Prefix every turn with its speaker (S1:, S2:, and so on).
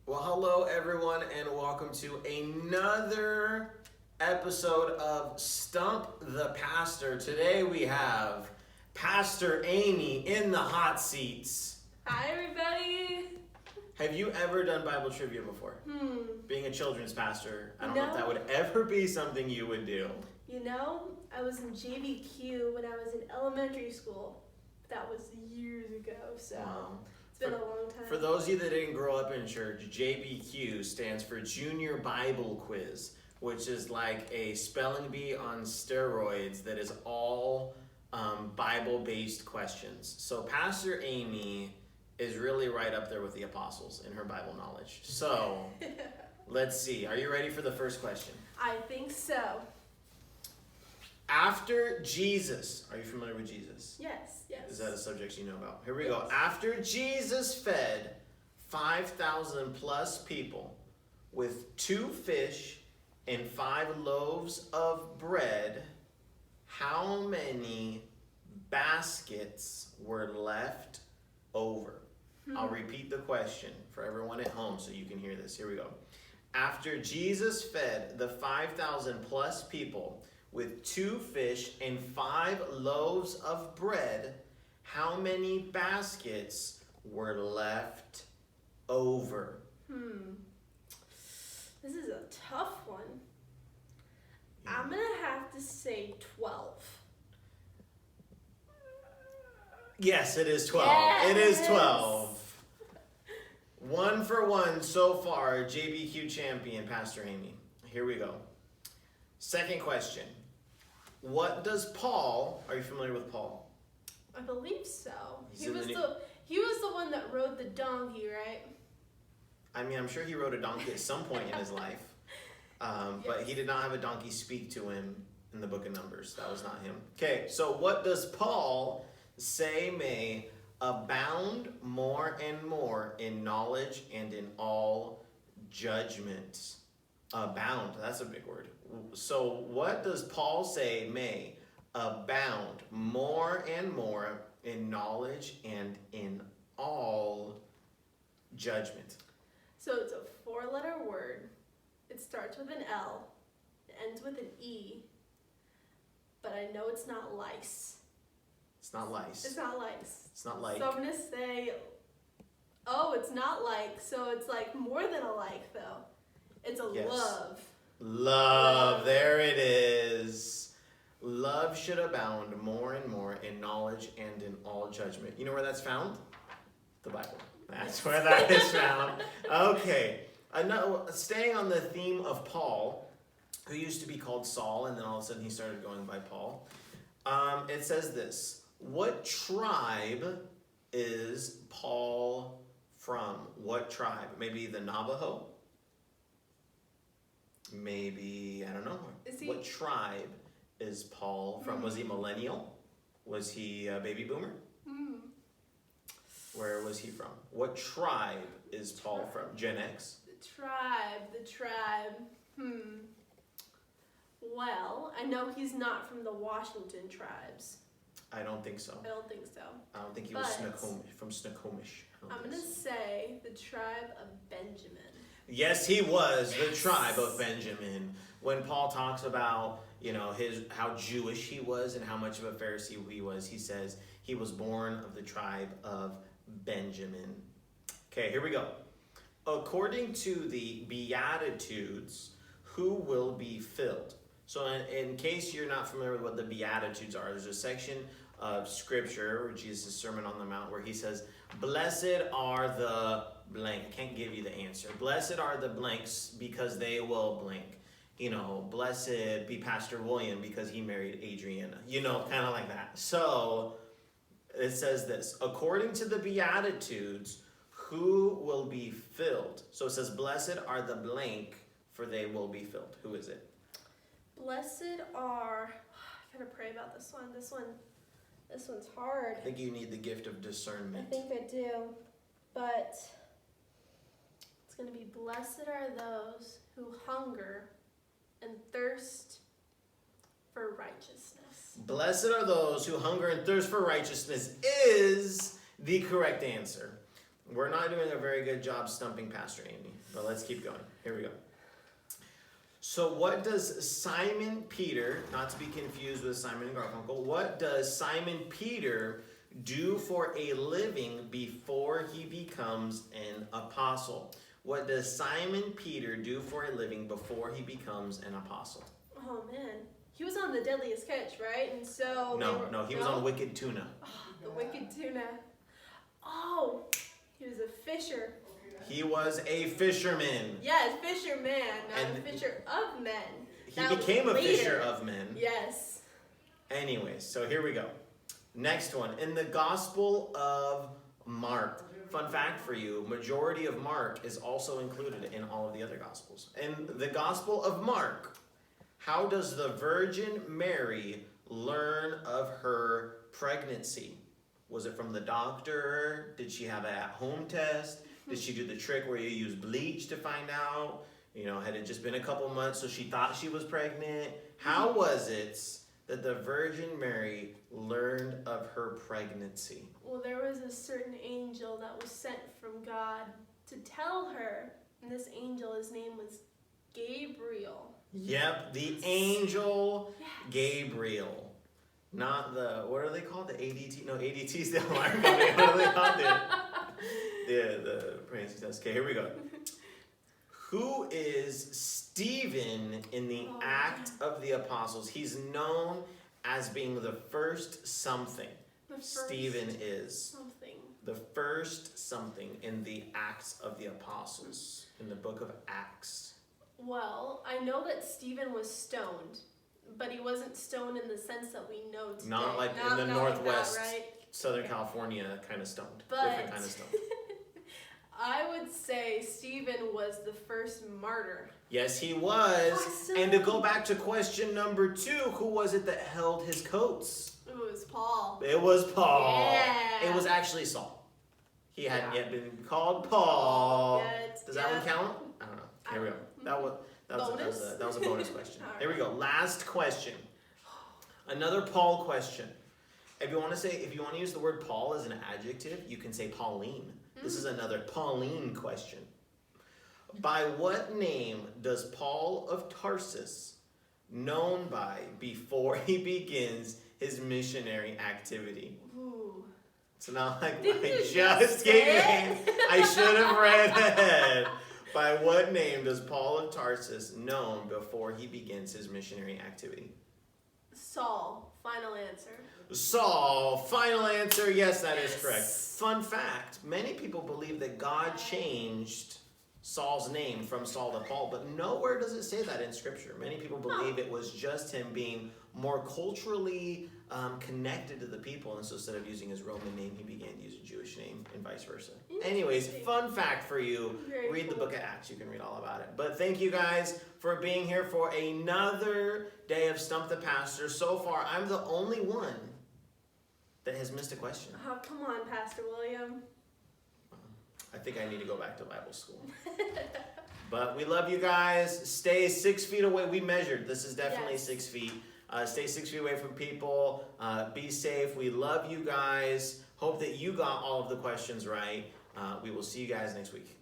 S1: Well, hello everyone, and welcome to another episode of Stump the Pastor. Today we have Pastor Amy in the hot seats.
S2: Hi, everybody.
S1: Have you ever done Bible trivia before? Being a children's pastor, I don't know if that would ever be something you would do.
S2: You know, I was in JVQ when I was in elementary school. That was years ago, so it's been a long time.
S1: For those of you that didn't grow up in church, JBQ stands for Junior Bible Quiz, which is like a spelling bee on steroids that is all Bible-based questions. So Pastor Amy is really right up there with the apostles in her Bible knowledge. So let's see. Are you ready for the first question?
S2: I think so.
S1: After Jesus, are you familiar with Jesus?
S2: Yes.
S1: Is that a subject you know about? Here we go. After Jesus fed 5,000 plus people with 2 fish and 5 loaves of bread, how many baskets were left over? I'll repeat the question for everyone at home so you can hear this. Here we go. After Jesus fed the 5,000 plus people with 2 fish and 5 loaves of bread, how many baskets were left over?
S2: This is a tough one. I'm going to have to say 12.
S1: Yes, it is 12.
S2: Yes.
S1: It is 12. 1 for 1 so far, JBQ champion, Pastor Amy. Here we go. Second question. What does Paul, are you familiar with Paul?
S2: I believe so.
S1: He's
S2: He was the one that rode the donkey, right?
S1: I mean, I'm sure he rode a donkey at some point in his life. But he did not have a donkey speak to him in the book of Numbers. That was not him. Okay, so what does Paul say may abound more and more in knowledge and in all judgment? Abound, that's a big word. So what does Paul say may abound more and more in knowledge and in all judgment?
S2: So it's a 4-letter word. It starts with an L. It ends with an E. But I know it's not lice.
S1: It's not lice.
S2: It's not lice.
S1: It's not like.
S2: So I'm going to say, it's not like. So it's like more than a like, though. It's a
S1: Yes.
S2: love.
S1: Love, there it is. Love should abound more and more in knowledge and in all judgment. You know where that's found? The Bible. That's where that is found. Okay. Staying on the theme of Paul, who used to be called Saul, and then all of a sudden he started going by Paul. It says this. What tribe is Paul from? What tribe? Maybe the Navajo? Maybe, I don't know. What tribe is Paul from? Was he millennial? Was he a baby boomer? Where was he from? What tribe is Paul from? Gen X?
S2: The tribe. Well, I know he's not from the Washington tribes.
S1: I don't think so.
S2: I don't think so.
S1: I don't think he was from Snoqualmie.
S2: I'm going to say the tribe of Benjamin.
S1: Yes, he was the tribe of Benjamin. When Paul talks about, how Jewish he was and how much of a Pharisee he was, he says he was born of the tribe of Benjamin. Okay, here we go. According to the Beatitudes, who will be filled? So in case you're not familiar with what the Beatitudes are, there's a section of Scripture, or Jesus' Sermon on the Mount, where he says, blessed are the blank. I can't give you the answer. Blessed are the blanks because they will blank. Blessed be Pastor William because he married Adriana. Kind of like that. So it says this, according to the Beatitudes, who will be filled? So it says, blessed are the blank, for they will be filled. Who is it?
S2: Blessed are, I gotta pray about this one. This one's hard.
S1: I think you need the gift of discernment.
S2: I think I do, but it's gonna be blessed are those who hunger and thirst for righteousness.
S1: Blessed are those who hunger and thirst for righteousness is the correct answer. We're not doing a very good job stumping Pastor Amy, but let's keep going. Here we go. So what does Simon Peter, not to be confused with Simon and Garfunkel, what does Simon Peter do for a living before he becomes an apostle? What does Simon Peter do for a living before he becomes an apostle?
S2: Oh man, he was on the Deadliest Catch, right? And so
S1: No, he was on Wicked Tuna.
S2: Oh, the Wicked Tuna. Oh, he was a fisher.
S1: He was a fisherman.
S2: Yes, fisherman, not
S1: And
S2: a fisher of men.
S1: He became a
S2: later.
S1: fisher of men.
S2: Yes.
S1: Anyways, so here we go. Next one. In the Gospel of Mark. Fun fact for you, majority of Mark is also included in all of the other Gospels. In the Gospel of Mark, how does the Virgin Mary learn of her pregnancy? Was it from the doctor? Did she have an at-home test? Did she do the trick where you use bleach to find out? You know, had it just been a couple months so she thought she was pregnant? How was it that the Virgin Mary learned of her pregnancy?
S2: Well, there was a certain angel that was sent from God to tell her, and this angel, his name was Gabriel.
S1: Yep, the angel
S2: Yes.
S1: Gabriel. Not the, what are they called? The ADT? No, ADT's the alarm company. What are they called? The pregnancy test. Okay, here we go. Who is Stephen in the Act of the Apostles? He's known as being the first something. Stephen is
S2: something.
S1: the first something in the Acts of the Apostles, in the book of Acts.
S2: Well, I know that Stephen was stoned, but he wasn't stoned in the sense that we know today.
S1: Not like in the
S2: not
S1: Northwest,
S2: like that, right?
S1: Southern California kind of stoned.
S2: But
S1: Different kind of stoned.
S2: I would say Stephen was the first martyr.
S1: Yes, he was.
S2: Awesome.
S1: And to go back to question number 2, who was it that held his coats?
S2: It was Paul.
S1: It was Paul.
S2: Yeah.
S1: It was actually Saul. He hadn't yet been called Paul.
S2: Yet,
S1: Does that one count? I don't know. Here we go. That was a bonus question.
S2: All
S1: Here we go. Last question. Another Paul question. If you want to use the word Paul as an adjective, you can say Pauline. This is another Pauline question. By what name does Paul of Tarsus known by before he begins his missionary activity?
S2: Ooh.
S1: It's not like
S2: Didn't
S1: I
S2: you
S1: just
S2: say
S1: gave
S2: it?
S1: names. I should have read ahead. By what name does Paul of Tarsus known before he begins his missionary activity?
S2: Saul. Final answer.
S1: Saul. Final answer. Yes, that is correct. Fun fact. Many people believe that God changed Saul's name from Saul to Paul, but nowhere does it say that in Scripture. Many people believe it was just him being more culturally connected to the people, and so instead of using his Roman name, he began to use a Jewish name and vice versa. Anyways, fun fact for you.
S2: Very
S1: Read the
S2: cool.
S1: book of Acts. You can read all about it. But thank you guys for being here for another day of Stump the Pastor. So far, I'm the only one that has missed a question.
S2: Oh, come on, Pastor William.
S1: I think I need to go back to Bible school. But we love you guys. Stay 6 feet away. We measured. This is definitely
S2: Yes.
S1: 6 feet. Stay 6 feet away from people. Be safe. We love you guys. Hope that you got all of the questions right. We will see you guys next week.